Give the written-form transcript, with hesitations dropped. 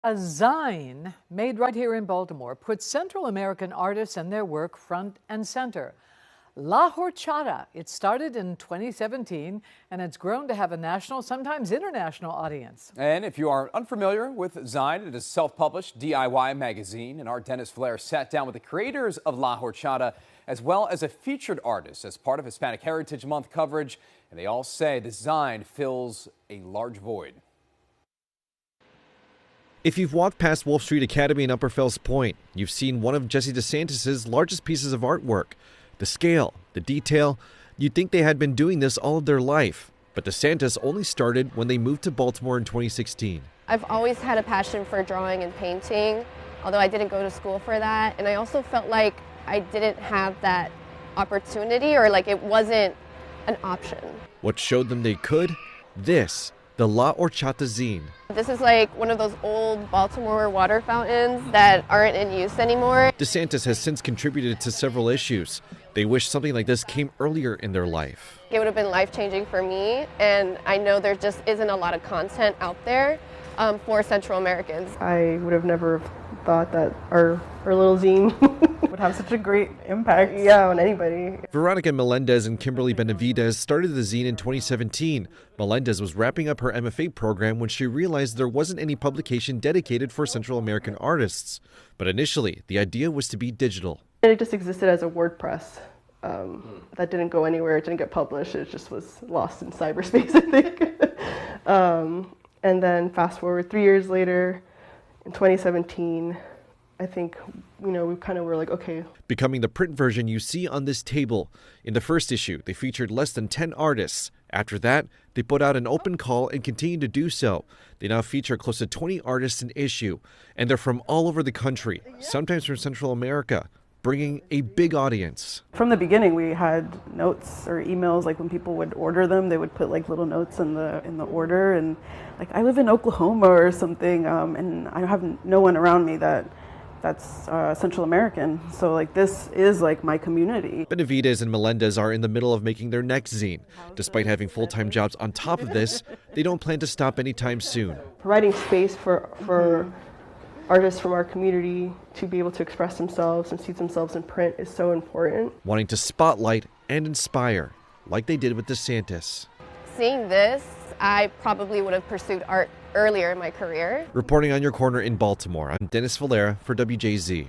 A zine made right here in Baltimore puts Central American artists and their work front and center. La Horchata. It started in 2017 and it's grown to have a national, sometimes international audience. And if you are unfamiliar with Zine, it is a self-published DIY magazine, and our Dennis Flair sat down with the creators of La Horchata as well as a featured artist as part of Hispanic Heritage Month coverage, and they all say the Zine fills a large void. If you've walked past Wolf Street Academy in Upper Fells Point, you've seen one of Jesse DeSantis' largest pieces of artwork. The scale, the detail, you'd think they had been doing this all of their life. But DeSantis only started when they moved to Baltimore in 2016. I've always had a passion for drawing and painting, although I didn't go to school for that. And I also felt like I didn't have that opportunity, or like it wasn't an option. What showed them they could? This, the La Horchata zine. This is like one of those old Baltimore water fountains that aren't in use anymore. DeSantis has since contributed to several issues. They wish something like this came earlier in their life. It would have been life-changing for me, and I know there just isn't a lot of content out there for Central Americans. I would have never thought that our little zine would have such a great impact, on anybody. Veronica Melendez and Kimberly Benavides started the zine in 2017. Melendez was wrapping up her MFA program when she realized there wasn't any publication dedicated for Central American artists. But initially, the idea was to be digital. It just existed as a WordPress. That didn't go anywhere, it didn't get published, it just was lost in cyberspace, I think. And then fast forward 3 years later, in 2017, I think, we kind of were like, okay. Becoming the print version you see on this table. In the first issue, they featured less than 10 artists. After that, they put out an open call and continue to do so. They now feature close to 20 artists an issue, and they're from all over the country, sometimes from Central America, bringing a big audience. From the beginning, we had notes or emails, like when people would order them, they would put like little notes in the order, and like, I live in Oklahoma or something, and I have no one around me that's Central American, so like this is like my community. Benavides and Melendez are in the middle of making their next zine. Despite having full-time jobs on top of this, they don't plan to stop anytime soon. Providing space for artists from our community to be able to express themselves and see themselves in print is so important. Wanting to spotlight and inspire, like they did with DeSantis. Seeing this, I probably would have pursued art earlier in my career. Reporting on your corner in Baltimore, I'm Dennis Valera for WJZ.